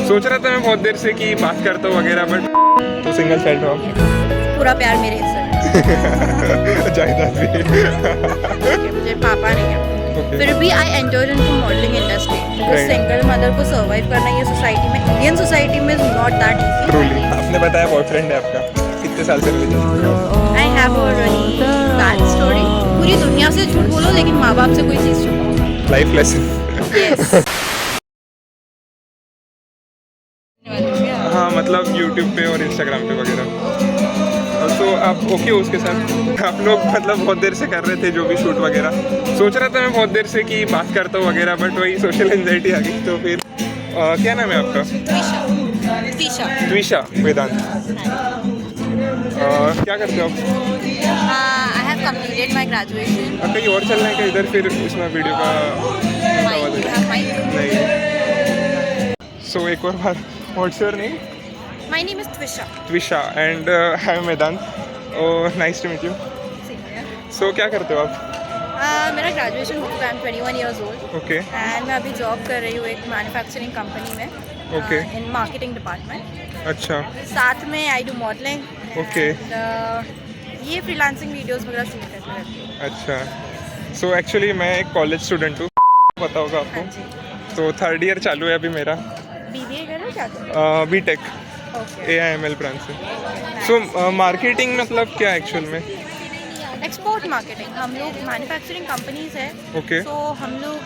सोच रहा था मैं बहुत देर से कि बात करता हूँ वगैरह, बट तो सिंगल चाइल्ड हो आप? पूरा प्यार मेरे हिस्से जायदाद भी मुझे पापा नहीं है। Okay. फिर भी I entered into modelling industry because Right. Single mother को सर्वाइव करना ये सोसाइटी में, इंडियन सोसाइटी में, is not that easy. Truly. आपने बताया बॉयफ्रेंड है आपका, कितने साल से relation? I have a very bad story. पूरी दुनिया से झूठ बोलो लेकिन माँ बाप से कोई चीज़ छुपाओ। Life lesson. यस। हाँ मतलब यूट्यूब पे और इंस्टाग्राम पे वगैरह। तो आप ओके हो उसके साथ? आप लोग मतलब बहुत देर से कर रहे थे जो भी शूट वगैरह। सोच रहा था मैं बहुत देर से कि बात करता हूँ वगैरह, बट वही सोशल एंजाइटी आ गई। तो फिर क्या नाम है आपका? त्विशा वेदांत। क्या करते हो आप? I have completed my graduation. कहीं और चलना है क्या इधर? फिर इसमें वीडियो का नहीं। सो एक और बार, what's your name? My name is Twisha. Twisha and I am Vedant. Oh nice to meet you. So क्या करते हो आप? मेरा ग्रेजुएशन हो चुका है। I am 21 years old okay and मैं अभी जॉब कर रही हूँ एक मैन्युफैक्चरिंग कंपनी में, Okay. In marketing department. अच्छा साथ में आई डू मॉडलिंग। Okay. ये फ्रीलांसिंग वीडियोस वगैरह शूट करती रहती हूँ। अच्छा। सो एक्चुअली मैं एक कॉलेज स्टूडेंट हूँ, पता होगा हाँ आपको। जी। तो थर्ड ईयर चालू है अभी मेरा, बीबीए कर रहे हो क्या? BTech okay. AIML ब्रांच से। सो मार्केटिंग मतलब क्या एक्चुअल में? Export marketing. हम लोग मैन्युफैक्चरिंग कंपनीज है। Okay. तो हम लोग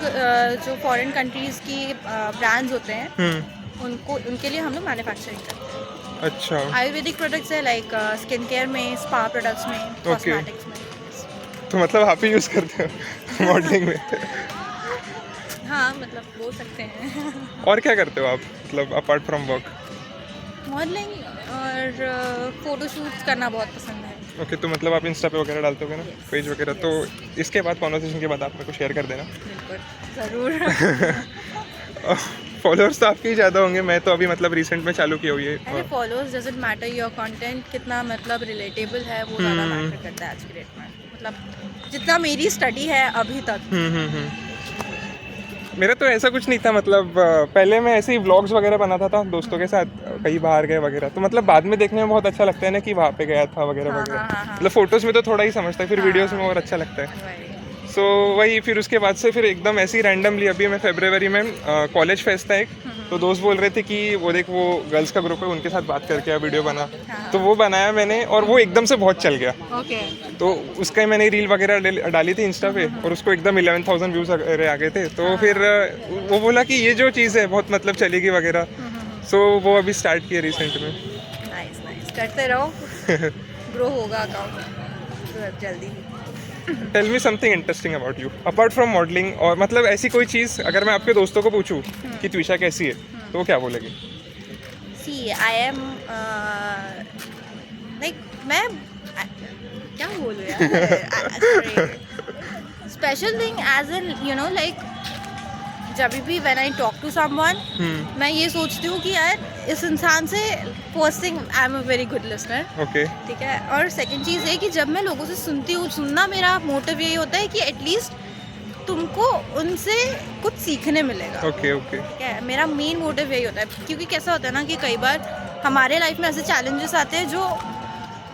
जो फॉरेन कंट्रीज की ब्रांड्स होते हैं उनको, उनके लिए हम लोग मैन्युफैक्चरिंग करते हैं। अच्छा। आयुर्वेदिक प्रोडक्ट्स है, लाइक स्किन केयर में, स्पा प्रोडक्ट्स में, कॉस्मेटिक्स में। तो मतलब आप ही यूज़ करते हो मॉडलिंग में? हाँ मतलब बोल सकते हैं। और क्या करते हो आप मतलब अपार्ट फ्रॉम वर्क? मॉडलिंग और फोटोशूट्स करना बहुत पसंद है। ओके तो मतलब आप इंस्टा पे वगैरह डालते होगे ना, पेज वगैरह, तो इसके बाद कॉन्वर्सेशन के बाद आप मेरे को शेयर कर देना। बिल्कुल ज़रूर। फॉलोअर्स तो आपके ही ज़्यादा होंगे, मैं तो अभी मतलब रिसेंट में चालू किया हुई अरे है। Followers doesn't matter, your content कितना मतलब रिलेटेबल है वो ज़्यादा मैटर करता है आज की डेट में। मतलब जितना मेरी स्टडी है अभी तक। मेरा तो ऐसा कुछ नहीं था, मतलब पहले मैं ऐसे ही व्लॉग्स वगैरह बनाता था दोस्तों के साथ, कहीं बाहर गए वगैरह, तो मतलब बाद में देखने में बहुत अच्छा लगता है ना कि वहाँ पे गया था वगैरह हाँ, वगैरह। हाँ, हाँ। मतलब फोटोज़ में तो थोड़ा ही समझता है, फिर हाँ, वीडियोस में और अच्छा लगता है। वही। सो वही फिर उसके बाद से फिर एकदम ऐसे ही रैंडमली अभी मैं फरवरी में कॉलेज फेस्ट था एक, तो दोस्त बोल रहे थे कि वो देख वो गर्ल्स का ग्रुप है उनके साथ बात करके वीडियो बना, तो वो बनाया मैंने और वो एकदम से बहुत चल गया। ओके। तो उसका ही मैंने रील वगैरह डाली थी इंस्टा पे और उसको एकदम 11,000 व्यूज़ आ गए थे। तो फिर वो बोला कि ये जो चीज़ है बहुत मतलब चलेगी वगैरह। सो वो अभी स्टार्ट किया रिसेंट में। नाइस नाइस, करते रहो। ग्रो होगा अकाउंट जल्दी ही। Tell me something interesting about you apart from modelling, और मतलब ऐसी कोई चीज़ अगर मैं आपके दोस्तों को पूछूं कि त्विशा कैसी है तो वो क्या बोलेगी? सी आई एम लाइक मैं क्या बोलूँ यार, special thing as an you know like जब भी when I talk to someone मैं ये सोचती हूँ कि यार इस इंसान से first thing I am a very good listener. Okay ठीक है। और सेकंड चीज़ है कि जब मैं लोगों से सुनती हूँ, सुनना मेरा मोटिव यही होता है कि एटलीस्ट तुमको उनसे कुछ सीखने मिलेगा। ओके ओके ठीक है, मेरा मेन मोटिव यही होता है क्योंकि कैसा होता है ना कि कई बार हमारे लाइफ में ऐसे चैलेंजेस आते हैं जो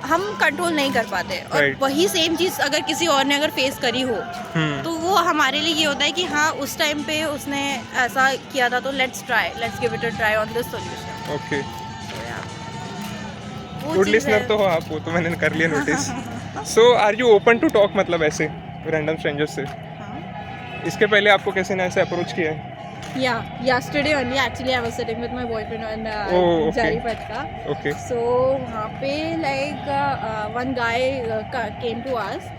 हम कंट्रोल नहीं कर पाते और Right. वही सेम चीज़ अगर किसी और ने अगर फेस करी हो तो वो हमारे लिए ये होता है कि हाँ उस टाइम पे उसने ऐसा किया था तो let's give it a try on this solution. Okay good listener तो हो आप, वो तो मैंने कर लिया notice. So are you open to talk मतलब ऐसे रैंडम स्ट्रेंजर्स से? इसके पहले आपको किसी ने ऐसे अप्रोच किया है? Yeah, yesterday only actually I was sitting with my boyfriend on Oh, okay. Jaripatka. Okay So वहाँ पे like one guy came to us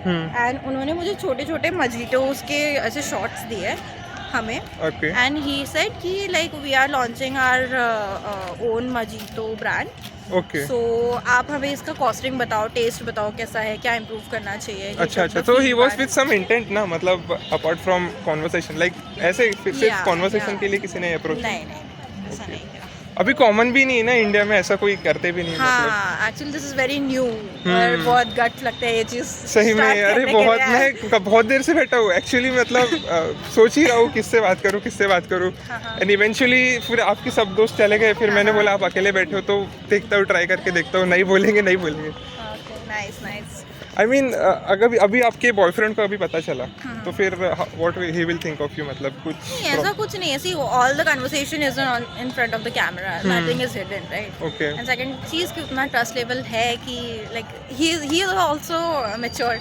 and उन्होंने मुझे छोटे छोटे मजीटोस के ऐसे शॉट्स दिए हमें ओके and he said कि like we are launching our own mojito brand. Okay So आप हमें इसका कॉस्टिंग बताओ, टेस्ट बताओ कैसा है, क्या इम्प्रूव करना चाहिए। अच्छा अच्छा, तो he was with some intent ना, मतलब अपार्ट फ्रॉम कॉन्वर्सेशन लाइक ऐसे सिर्फ Yeah, कॉन्वर्सेशन yeah. के लिए किसी ने अप्रोच? नहीं नहीं ऐसा नहीं था। अभी कॉमन भी नहीं है ना इंडिया में, ऐसा कोई करते भी नहीं मतलब। हाँ actually this is very new और बहुत गट्स लगता है ये चीज़ सही में, start अरे करने के बहुत, लिए। मैं बहुत देर से बैठा हूँ एक्चुअली, मतलब सोच ही रहा हूँ किससे बात करूँ हाँ। एंड इवेंचुअली फिर आपके सब दोस्त चले गए, फिर मैंने बोला आप अकेले बैठे हो तो देखता हूँ, ट्राई करके देखता हूँ, नहीं बोलेंगे। Nice nice. आई मीन अगर अभी आपके बॉयफ्रेंड को अभी पता चला तो फिर what he will think of you, मतलब कुछ नहीं ऐसा कुछ नहीं है, see all the conversation is in front of the camera, nothing is hidden, right? Okay. And second चीज कि उतना ट्रस्ट लेवल है कि like he is also mature.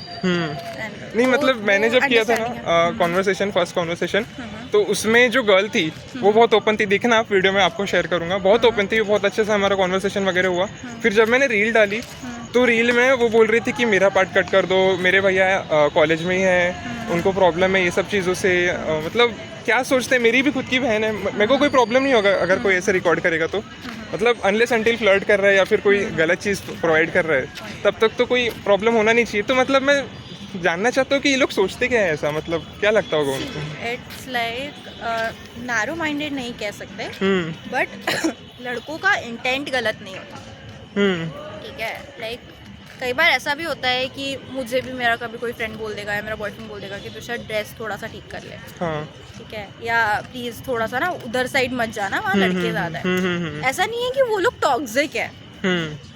नहीं मतलब मैंने जब किया था ना कॉन्वर्सेशन, फर्स्ट कॉन्वर्सेशन, तो उसमें जो गर्ल थी वो बहुत ओपन थी, देखना आप वीडियो में आपको शेयर करूंगा, बहुत ओपन थी, बहुत अच्छे से हमारा कॉन्वर्सेशन वगैरह हुआ। फिर जब मैंने रील डाली तो रील में वो बोल रही थी कि मेरा पार्ट कट कर दो, मेरे भैया कॉलेज में ही है, उनको प्रॉब्लम है ये सब चीज़ों से, मतलब क्या सोचते हैं, मेरी भी खुद की बहन है, मेरे को कोई प्रॉब्लम नहीं होगा अगर कोई ऐसे रिकॉर्ड करेगा तो, मतलब अनलेस अनटिल फ्लर्ट कर रहा है या फिर कोई गलत चीज़ प्रोवाइड कर रहा है तब तक तो कोई प्रॉब्लम होना नहीं चाहिए। तो मतलब मैं जानना चाहता हूँ कि ये लोग सोचते क्या है ऐसा, मतलब क्या लगता होगा उनको? इट्स लाइक नैरो माइंडेड नहीं कह सकते, बट लड़कों का इंटेंट गलत नहीं होता, ठीक है? लाइक कई बार ऐसा भी होता है कि मुझे भी मेरा कभी कोई फ्रेंड बोल देगा या मेरा बॉयफ्रेंड बोल देगा कि तुषार ड्रेस थोड़ा सा ठीक कर ले, हाँ। ठीक है, या प्लीज थोड़ा सा ना उधर साइड मत जाना, वहाँ लड़के ज्यादा है। ऐसा नहीं है कि वो लोग टॉक्सिक है,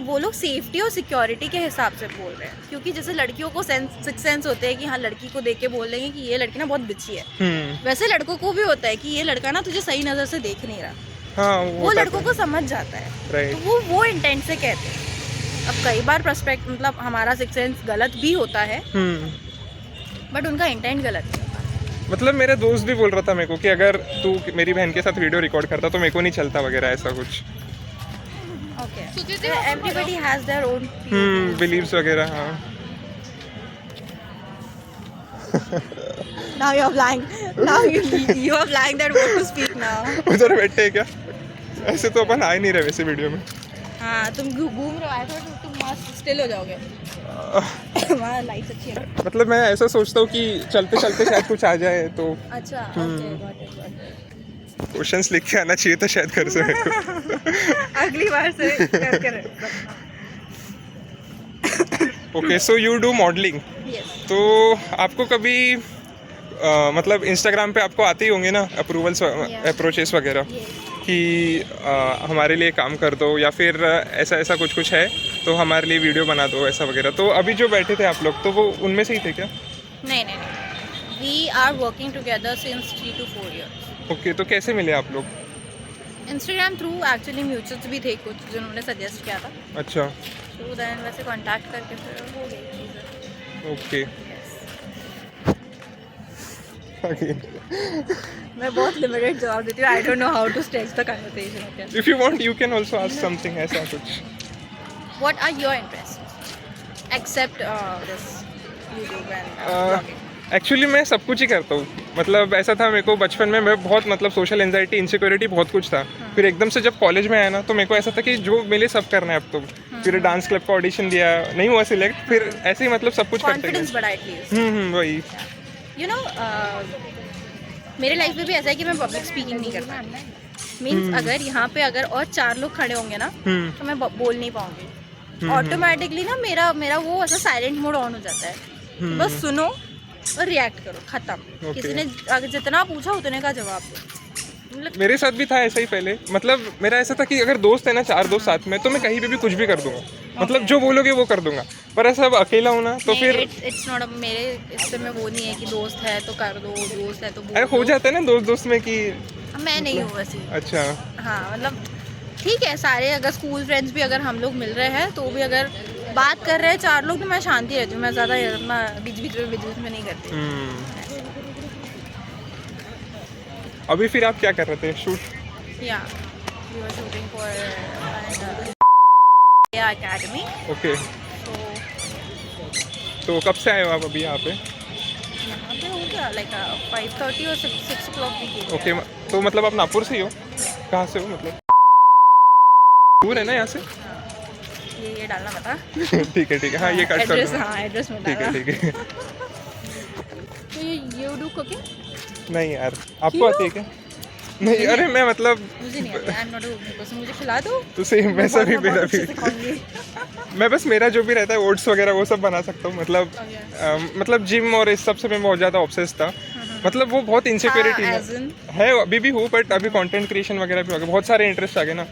वो लोग सेफ्टी और सिक्योरिटी के हिसाब से बोल रहे हैं, क्योंकि जैसे लड़कियों को सिक्स सेंस होते हैं कि हाँ लड़की को देख के बोल देंगे कि ये लड़की ना बहुत बिच्छी है, वैसे लड़कों को भी होता है कि ये लड़का ना तुझे सही नजर से देख नहीं रहा। हाँ, वो लड़कों को समझ जाता है, तो वो इंटेंट से कहते हैं। अब कई बार पर्सपेक्ट मतलब हमारा सिक्स सेंस गलत भी होता है, बट उनका इंटेंट गलत नहीं होता। मतलब मेरा दोस्त भी बोल रहा था मेरे को कि अगर तू मेरी बहन के साथ वीडियो रिकॉर्ड करता तो मेरे को नहीं चलता वगैरह ऐसा कुछ। Okay, everybody has their own beliefs वगैरह। हाँ। Now you are blank, now you are blank that what to speak now. उधर बैठे हैं क्या? ऐसे तो अपन आ ही नहीं रहे वैसे वीडियो में। हाँ तुम घूम रहे हो, आए थोड़ा तुम मस्त स्टिल हो जाओगे। वहाँ लाइट्स अच्छी है। मतलब मैं ऐसा सोचता हूँ कि चलते चलते शायद कुछ आ जाए तो। अच्छा ओके, गॉट इट। क्वेश्चंस लिख के आना चाहिए था शायद घर से मेरे को। अगली बार से करके रखना। Okay, so you do modelling. Yes. तो आपको कभी मतलब इंस्टाग्राम पे आपको आते ही होंगे ना अप्रूवल्स, अप्रोचेस वगैरह कि हमारे लिए काम कर दो या फिर ऐसा ऐसा कुछ है तो हमारे लिए वीडियो बना दो ऐसा वगैरह। तो अभी जो बैठे थे आप लोग तो वो उनमें से ही थे क्या? नहीं, we are working together since 3 to 4 years। ओके, तो कैसे मिले आप लोग? इंस्टाग्राम थ्रू, एक्चुअली म्यूचुअल्स भी थे कुछ जिन्होंने सजेस्ट किया था, अच्छा, तो देन वैसे कांटेक्ट करके फिर हो गई चीज़ें। ओके। मैं बहुत लिमिटेड जवाब देती हूँ, I don't know how to stretch the conversation. If you want you can also ask something ऐसा कुछ। What are your interest except this YouTube and blogging? Actually मैं सब कुछ ही करता हूँ, मतलब ऐसा था मेरे को बचपन में, मैं बहुत मतलब सोशल एंजाइटी, इनसिक्योरिटी बहुत कुछ था। फिर एकदम से जब कॉलेज में आया ना तो मेरे को ऐसा था कि जो मिले सब करना है अब तो। फिर डांस क्लब का ऑडिशन दिया, नहीं हुआ सिलेक्ट, फिर ऐसे ही मतलब सब कुछ करते गए। कॉन्फिडेंस बढ़ा एटलीस्ट। वही। यू नो मेरे लाइफ में भी ऐसा है कि मैं पब्लिक स्पीकिंग नहीं करता। मीन्स अगर यहाँ पे अगर और 4 लोग खड़े होंगे ना तो मैं बोल नहीं पाऊंगी। ऑटोमेटिकली ना मेरा वो ऐसा साइलेंट मोड ऑन हो जाता है, तो बस सुनो और रिएक्ट करो, खत्म। किसी ने अगर जितना पूछा उतने का जवाब दो। मेरे साथ भी था ऐसा ही पहले, मतलब मेरा ऐसा था कि अगर दोस्त है ना 4 दोस्त साथ में तो मैं कहीं पे भी कुछ भी कर दूंगा, मतलब जो बोलोगे वो कर दूंगा। पर ऐसा अब अकेला हूँ ना तो फिर इट्स नॉट, मेरे इससे में वो नहीं है कि दोस्त है तो कर दो, दोस्त है तो बोल अरे हो जाता है ना दोस्त में कि मैं नहीं हूँ वैसे। अच्छा, हाँ मतलब ठीक है, सारे अगर स्कूल फ्रेंड्स भी अगर हम लोग मिल रहे हैं तो भी अगर बात कर रहे हैं 4 लोग तो मैं शांति रहती हूँ, मैं ज़्यादा बीच बीच में नहीं करती। अभी फिर आप क्या कर रहे थे? शूट? या we were shooting for academy. Okay, तो कब से आए हो आप अभी यहाँ पे? यहाँ पे हो गया लाइक 5:30 और 6 o'clock भी किया। ओके, तो मतलब आप नागपुर से ही हो? कहाँ से हो मतलब? दूर है ना यहाँ से? ये डालना बता। ठीक है, हाँ ये कट कर एड्रेस, दो। हाँ एड्रेस में ठीक है। तो यू डू कुकिंग? नहीं यार, आपको आती है क्या? नहीं अरे मैं मतलब मुझे नहीं आता, I am not a cooking person, मुझे खिला दो। तो सेम वैसा भी मैं बहुत मेरा अच्छे भी से खाऊंगी। मैं बस मेरा जो भी रहता है ओट्स वगैरह वो सब बना सकता हूँ मतलब मतलब जिम और इस सब से मैं बहुत ज़्यादा ऑब्सेस्ड था मतलब वो बहुत इनसिक्योरिटी हाँ, as in? है अभी भी हूँ बट अभी कंटेंट क्रिएशन वगैरह भी हो गया बहुत सारे इंटरेस्ट आ गए ना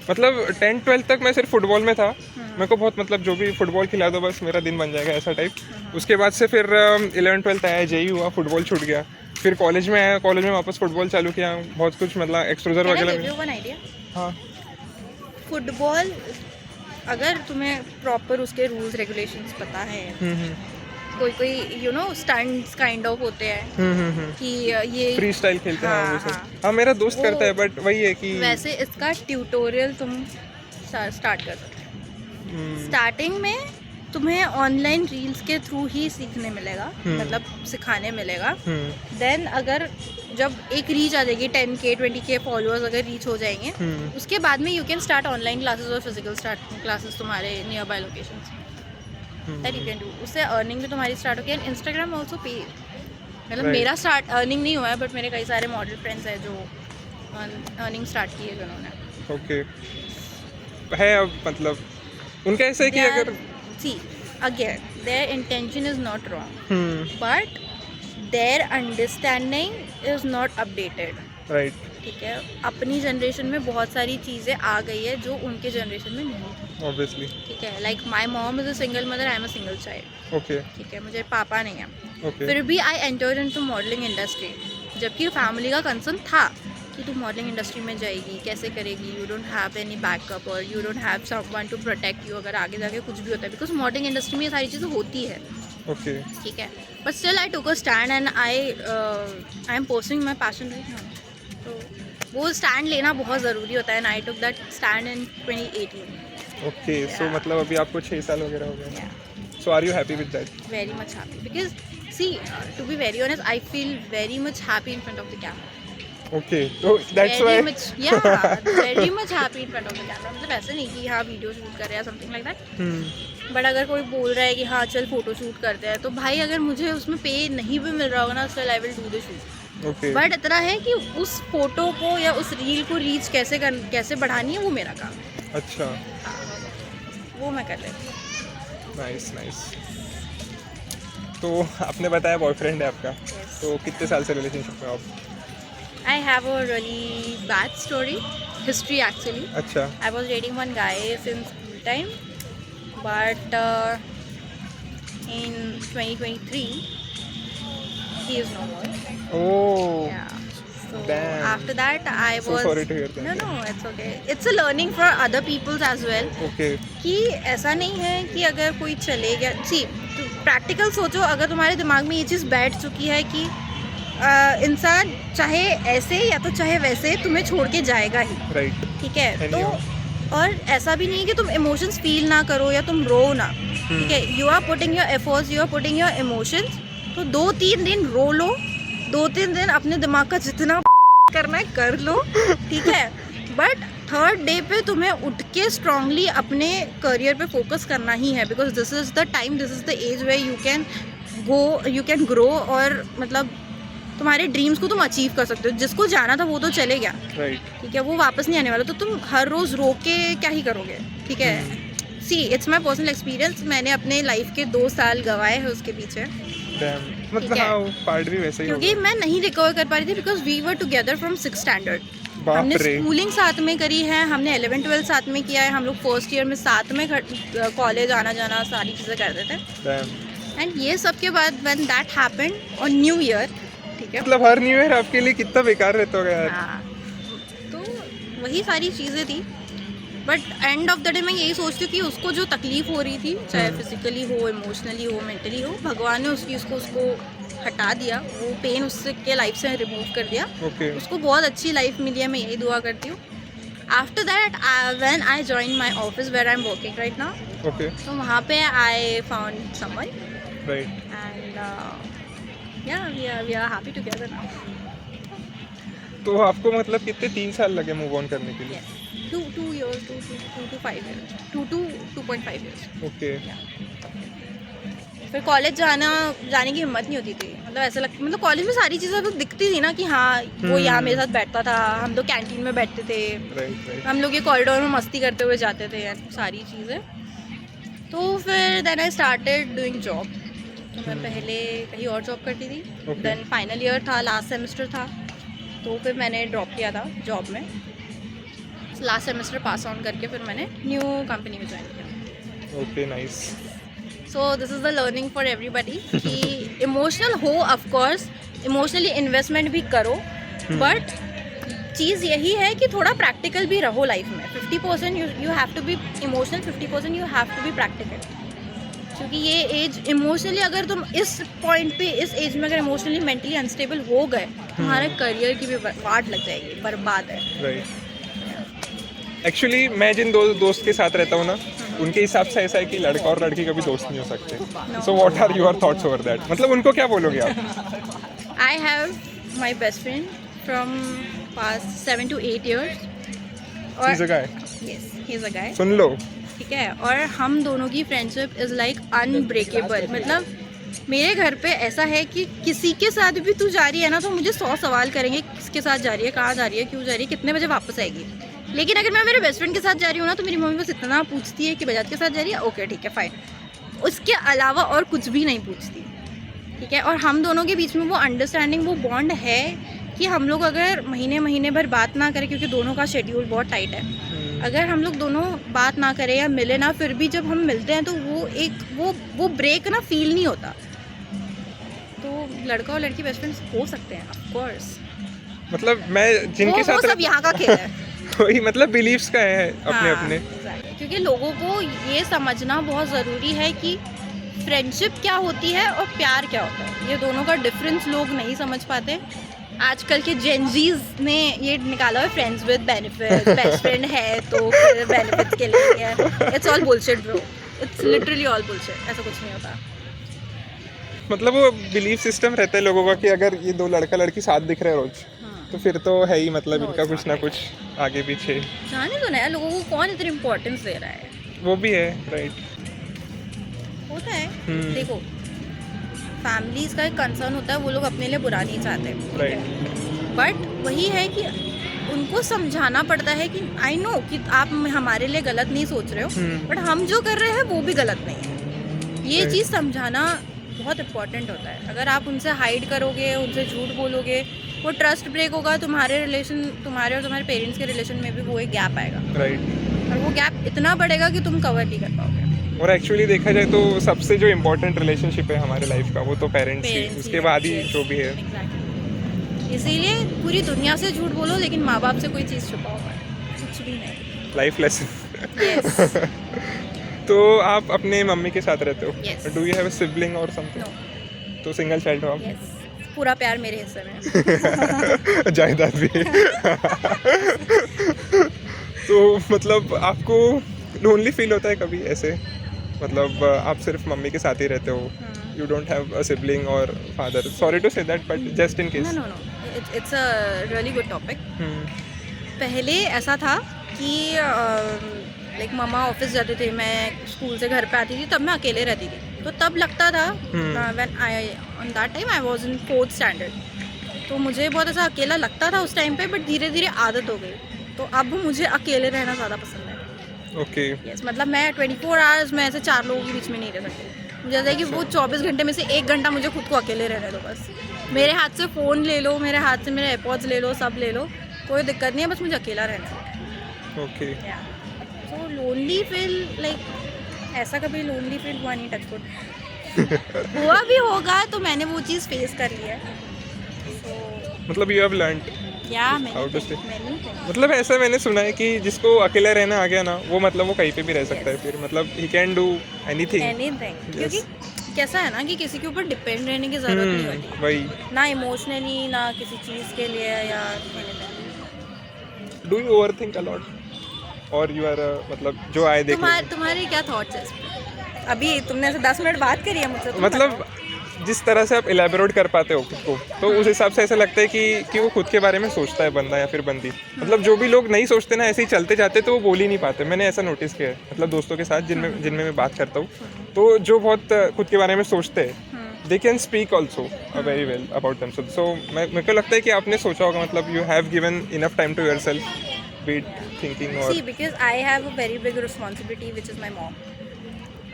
मतलब 10th-12th तक मैं सिर्फ फुटबॉल में था मेरे को बहुत मतलब जो भी फुटबॉल खिला दो बस मेरा दिन बन जाएगा ऐसा टाइप उसके बाद से फिर 11th-12th आया जेई हुआ फुटबॉल छूट गया फिर कॉलेज में आया कॉलेज में वापस फुटबॉल चालू किया बहुत कुछ मतलब एक्सपोजर Can I वगैरह give भी you one idea? हाँ फुटबॉल अगर तुम्हें प्रॉपर उसके रूल्स रेगुलेशंस पता है, कोई कोई you know stunts kind of होते हैं कि ये फ्री स्टाइल खेलते हैं हाँ, वो सब हाँ। हाँ मेरा दोस्त वो- करता है बट वही है कि वैसे इसका ट्यूटोरियल तुम स्टार्ट कर सकते हो। स्टार्टिंग में तुम्हें ऑनलाइन रील्स के थ्रू ही सीखने मिलेगा, मतलब सिखाने मिलेगा। देन अगर जब एक रीच आ जाएगी 10K 20K फॉलोअर्स अगर रीच हो जाएंगे उसके बाद में you can start online classes और फिजिकल स्टार्ट क्लासेस तुम्हारे near by locations that you can do. उससे अर्निंग भी तुम्हारी स्टार्ट होगी एंड इंस्टाग्राम ऑल्सो पे। मतलब Right. मेरा स्टार्ट अर्निंग नहीं हुआ है बट मेरे कई सारे मॉडल फ्रेंड्स हैं जो अर्निंग स्टार्ट की है जिन्होंने। ओके है अब मतलब उनका ऐसा है कि अगर see again their intention is not wrong but their understanding is not updated। Right ठीक है, अपनी जनरेशन में बहुत सारी चीज़ें आ गई है जो उनके जनरेशन में नहीं थी। ऑब्वियसली ठीक है, like my mom is a single mother, I am a single child. Okay ठीक है, मुझे पापा नहीं है। ओके फिर भी I entered into modelling industry जबकि फैमिली का कंसर्न था कि तू मॉडलिंग इंडस्ट्री में जाएगी कैसे करेगी, you don't have any backup और you don't have someone to protect you अगर आगे जाके कुछ भी होता है, बिकॉज मॉडलिंग इंडस्ट्री में ये सारी चीज़ें होती है। ओके ठीक है, but still I took a stand and I M pursuing my passion right now. तो वो स्टैंड लेना बहुत ज़रूरी होता है and I took that stand in 2018। Okay so Yeah. मतलब अभी आपको 6 साल वगैरह हो गए Yeah. So are you happy with that Very much happy because see to be very honest I feel very much happy in front of the camera। Okay तो that's very why much yeah very much happy in front of the camera। मतलब ऐसे नहीं कि हाँ video shoot कर रहे हैं something like that, but अगर कोई बोल रहा है कि हाँ चल फोटो शूट करते हैं तो भाई अगर मुझे उसमें पे नहीं भी मिल रहा होगा ना still I will do the shoot. Okay but इतना है कि उस फोटो को या उस रील को रीच कैसे बढ़ानी है वो मेरा काम है। अच्छा वो मैं कर लेती हूँ। नाइस नाइस तो आपने बताया बॉयफ्रेंड है आपका तो कितने साल से रिलेशनशिप में हो आप I have a really bad story, history actually। अच्छा I was dating one guy since school time, but in 2023 he is no more। Oh Yeah. So Damn. after that I So was sorry to hear that. no it's okay, it's a learning for other peoples as well। Okay कि ऐसा नहीं है कि अगर कोई चले गया सी practical सोचो, अगर तुम्हारे दिमाग में ये चीज़ बैठ चुकी है कि इंसान चाहे ऐसे या तो चाहे वैसे तुम्हें छोड़ के जाएगा ही। राइट ठीक है, तो Anyhow. और ऐसा भी नहीं है कि तुम इमोशंस फील ना करो या तुम रो ना। ठीक है, you are putting your efforts, you are putting your emotions. तो 2-3 दिन रो लो, 2-3 दिन अपने दिमाग का जितना करना है कर लो। ठीक है, बट थर्ड डे पे तुम्हें उठ के स्ट्रांगली अपने करियर पे फोकस करना ही है, because this is the time, this is the age way you can grow और मतलब तुम्हारे ड्रीम्स को तुम अचीव कर सकते हो। जिसको जाना था वो तो चले गया, राइट ठीक है, वो वापस नहीं आने वाला, तो तुम हर रोज़ रो के क्या ही करोगे। ठीक है, see it's my personal experience, मैंने अपने लाइफ के 2 साल गंवाए हैं उसके पीछे, मतलब ठीक है। हाँ पार्ट भी वैसे ही क्योंकि होगा मैं नहीं रिकवर कर पा रही थी because we were together from 6th standard. बाप हमने रे स्कूलिंग साथ में करी है, हमने 11th-12th साथ में किया है, हम लोग फर्स्ट ईयर में साथ में कॉलेज आना जाना सारी चीज़ें करते थे। Damn. एंड ये सब के बाद when that happened on new year, ठीक है, मतलब हर न्यू ईयर आपके लिए कितना बेकार रहता होगा यार हाँ, तो वही सारी चीज़ें थी। But end of the day मैं यही सोचती हूँ कि उसको जो तकलीफ हो रही थी, चाहे फिजिकली हो, इमोशनली हो, मेंटली हो, भगवान ने उस चीज़ को उसको हटा दिया, वो पेन उससे के लाइफ से रिमूव कर दिया, ओके उसको बहुत अच्छी लाइफ मिली है, मैं यही दुआ करती हूँ। After that when I join my office where I am working right now, okay तो वहाँ पे I found someone right and या we are happy together now. तो आपको मतलब कितने 3 साल लगे मूव ऑन करने के लिए Yes. 2 years, 2 to 5 years, 2 to 2.5 years. Okay फिर कॉलेज जाने की हिम्मत नहीं होती थी, मतलब ऐसा लगता, मतलब कॉलेज में सारी चीज़ें तो दिखती थी ना कि हाँ वो यहाँ मेरे साथ बैठता था, हम तो कैंटीन में बैठते थे, हम लोग ये कॉरिडोर में मस्ती करते हुए जाते थे, सारी चीज़ें। तो फिर then I started doing job. तो मैं पहले कहीं और जॉब करती थी, देन फाइनल ईयर था, लास्ट सेमेस्टर था, तो फिर मैंने ड्रॉप किया था जॉब में। लास्ट सेमेस्टर पास ऑन करके फिर मैंने न्यू कंपनी में ज्वाइन किया। Okay, nice. So this is the learning for everybody कि इमोशनल हो, ऑफ कोर्स इमोशनली इन्वेस्टमेंट भी करो, बट चीज़ यही है कि थोड़ा प्रैक्टिकल भी रहो लाइफ में। 50% you have to be emotional, 50% you have to be practical. क्योंकि ये एज इमोशनली, अगर तुम इस पॉइंट पे, इस एज में अगर इमोशनली मेंटली अनस्टेबल हो गए, तुम्हारे करियर की भी वाट लग जाएगी, बर्बाद है। राइट। एक्चुअली मैं जिन दोस्त के साथ रहता हूँ ना, उनके हिसाब से ऐसा है कि लड़का और लड़की कभी दोस्त नहीं हो सकते। So what are your thoughts over that? मतलब उनको क्या बोलोगे आप? I have my best friend from past 7 to 8 years। He's a guy? Yes, he's a guy। सुन लो। ठीक है, और हम दोनों की फ्रेंडशिप इज़ लाइक अनब्रेकेबल। मतलब मेरे घर पे ऐसा है कि किसी के साथ भी तू जा रही है ना, तो मुझे 100 सवाल करेंगे, किसके साथ जा रही है, कहाँ जा रही है, क्यों जा रही है, कितने बजे वापस आएगी। लेकिन अगर मैं मेरे बेस्ट फ्रेंड के साथ जा रही हूँ ना, तो मेरी मम्मी बस इतना पूछती है कि बजाज के साथ जा रही है, ओके ठीक है फाइन, उसके अलावा और कुछ भी नहीं पूछती। ठीक है, और हम दोनों के बीच में वो अंडरस्टैंडिंग, वो बॉन्ड है कि हम लोग अगर महीने भर बात ना करें, क्योंकि दोनों का शेड्यूल बहुत टाइट है, अगर हम लोग दोनों बात ना करें या मिले ना, फिर भी जब हम मिलते हैं तो वो ब्रेक ना फील नहीं होता। तो लड़का और लड़की बेस्ट फ्रेंड्स हो सकते हैं, ऑफ कोर्स। मतलब मैं जिनके साथ, वो सब यहाँ का खेल है। वही, मतलब बिलीव्स का है अपने। क्योंकि लोगों को ये समझना बहुत ज़रूरी है कि फ्रेंडशिप क्या होती है और प्यार क्या होता है। ये दोनों का डिफरेंस लोग नहीं समझ पाते। आजकल के जेनजीज ने ये निकाला है friends with benefit, best friend है तो बेनिफिट्स के लिए है। It's all bullshit bro, it's literally all bullshit. ऐसा कुछ नहीं होता। मतलब वो बिलीफ सिस्टम रहता है लोगों का कि अगर ये दो लड़का लड़की साथ दिख रहे हैं रोज, तो फिर तो है ही, मतलब इनका कुछ ना कुछ आगे पीछे। जाने दो ना यार, लोगों को कौन इतनी इम्पोर्टेंस दे रहा है। वो भी है, राइट। होता है। देखो, फैमिलीज का एक कंसर्न होता है, वो लोग अपने लिए बुरा नहीं चाहते, राइट। बट वही है कि उनको समझाना पड़ता है कि आई नो कि आप हमारे लिए गलत नहीं सोच रहे हो, बट हम जो कर रहे हैं वो भी गलत नहीं है। ये चीज़ समझाना बहुत इम्पोर्टेंट होता है। अगर आप उनसे हाइड करोगे, उनसे झूठ बोलोगे, वो ट्रस्ट ब्रेक होगा, तुम्हारे और तुम्हारे पेरेंट्स के रिलेशन में भी वो एक गैप आएगा, राइट। और वो गैप इतना बढ़ेगा कि तुम कवर नहीं कर पाओगे। और एक्चुअली देखा जाए तो सबसे जो इम्पोर्टेंट रिलेशनशिप है हमारे लाइफ का, वो तो पेरेंट्स ही, उसके बाद ही जो भी है। इसीलिए पूरी दुनिया से झूठ बोलो, लेकिन माँ बाप से कोई चीज़ छुपाओ मत, कुछ भी नहीं। Life lesson. तो आप अपने मम्मी के साथ रहते हो? Do you have a sibling और समथिंग? तो सिंगल चाइल्ड हो आप? Yes. पूरा प्यार मेरे हिस्से में। जायदाद भी। तो मतलब आपको लोनली फील होता है कभी ऐसे? मतलब आप सिर्फ मम्मी के साथ ही रहते हो, you don't have a sibling और father? Sorry to say that, but just in case. No, it's a really good topic. पहले ऐसा था कि लाइक मम्मा ऑफिस जाते थे, मैं स्कूल से घर पे आती थी, तब मैं अकेले रहती थी। तो तब लगता था, when I on that time I was in 4th standard, तो मुझे बहुत ऐसा अकेला लगता था उस टाइम पे, बट धीरे धीरे आदत हो गई। तो अब मुझे अकेले रहना ज़्यादा पसंद है। ओके। यस, मतलब मैं 24 आवर्स में ऐसे 4 लोगों के बीच में नहीं रह सकती। मुझे ऐसा है कि वो 24 घंटे में से 1 घंटा मुझे खुद को अकेले रहने दो बस। मेरे हाथ से फ़ोन ले लो, मेरे हाथ से मेरे एयरपॉड्स ले लो, सब ले लो, कोई दिक्कत नहीं है, बस मुझे अकेला रहना है। Okay. So lonely feel, like ऐसा कभी लोनली फील हुआ नहीं, टच वुड। हुआ भी होगा तो मैंने वो चीज़ फेस कर ली है। मतलब यू हैव लर्नड मैंने मतलब ऐसा मैंने सुना है कि जिसको अकेला रहना आ गया ना, वो मतलब वो कहीं पे भी रह सकता है फिर, मतलब ही कैन डू एनीथिंग। क्योंकि कैसा है ना कि किसी के ऊपर डिपेंड रहने की जरूरत नहीं होती, वही, ना इमोशनली, ना किसी चीज़ के लिए या do you overthink a lot और यू आर मतलब जो आए देख तुम्हारे क्या थॉट्स है इस पे? अभी तुमने ऐसे 10 मिनट बात करी है मुझसे, मतलब जिस तरह से आप एलेबोरेट कर पाते हो खुद को, तो उस हिसाब से ऐसा लगता है कि वो खुद के बारे में सोचता है बंदा या फिर बंदी। मतलब जो भी लोग नहीं सोचते ना, ऐसे ही चलते जाते तो वो बोल ही नहीं पाते। मैंने ऐसा नोटिस किया है, मतलब दोस्तों के साथ जिनमें मैं बात करता हूँ, तो जो बहुत खुद के बारे में सोचते हैं they can speak also very well about themselves. So मेरे को लगता है कि आपने सोचा होगा, मतलब you have given enough time to yourself, be it thinking और See, because I have a very big responsibility, which is my mom.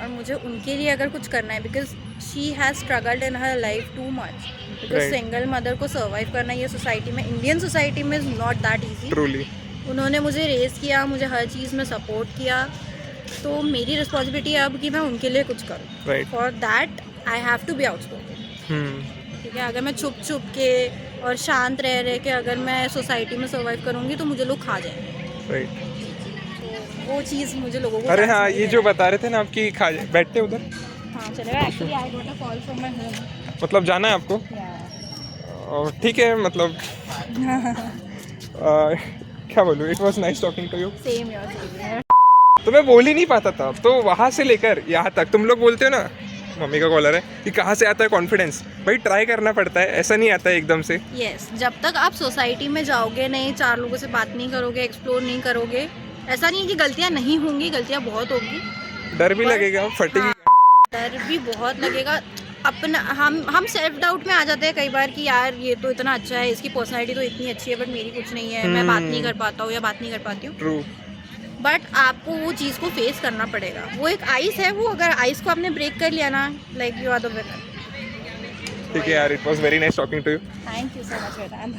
और मुझे उनके लिए अगर कुछ करना है, because she has struggled in her life too much, because Right. Single mother को सर्वाइव करना ये सोसाइटी में, इंडियन सोसाइटी में is not that easy. Truly. उन्होंने मुझे रेस किया, मुझे हर चीज़ में सपोर्ट किया, तो मेरी रिस्पॉन्सिबिलिटी है अब कि मैं उनके लिए कुछ करूँ। Right. For that I have to be outspoken. ठीक है, अगर मैं छुप छुप के और शांत रह के अगर मैं सोसाइटी में सर्वाइव करूँगी तो मुझे लोग खा जाएंगे। राइट। तो वो चीज़ मुझे लोगों को अरे समझ हाँ, नहीं ये है। जो बता रहे थे ना आपकी बैठते उधर, हाँ चलेगा। Actually I got a call from my home. मतलब जाना है आपको? और ठीक है, मतलब क्या बोलूँ, it was nice talking to you. Same यार। तो मैं बोल ही नहीं पाता था, तो वहाँ से लेकर यहाँ तक तुम लोग बोलते हो ना, मम्मी का कॉलर है, कि कहाँ से आता है कॉन्फिडेंस। भाई ट्राई करना पड़ता है, ऐसा नहीं आता है एकदम से। यस, जब तक आप सोसाइटी में जाओगे नहीं, 4 लोगों से बात नहीं करोगे, एक्सप्लोर नहीं करोगे, ऐसा नहीं है कि गलतियाँ नहीं होंगी, गलतियाँ बहुत होगी, डर भी पर- लगेगा, फटेगी। हाँ, डर भी बहुत लगेगा। अपना हम सेल्फ डाउट में आ जाते हैं कई बार कि यार ये तो इतना अच्छा है, इसकी पर्सनैलिटी तो इतनी अच्छी है, बट मेरी कुछ नहीं है, मैं बात नहीं कर पाता हूँ या बात नहीं कर पाती हूँ। ट्रू। बट आपको वो चीज़ को फेस करना पड़ेगा। वो एक आइस है, वो अगर आइस को आपने ब्रेक कर लिया ना, like you are the winner. ठीक है यार, it was very nice talking to you. Thank you so much Vedant.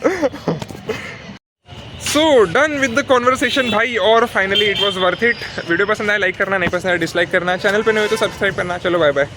So done with the conversation भाई, और finally it was worth it. Video पसंद आया लाइक करना, नहीं पसंद आया डिसलाइक करना, चैनल पे नहीं हो तो सब्सक्राइब करना। चलो बाय बाय।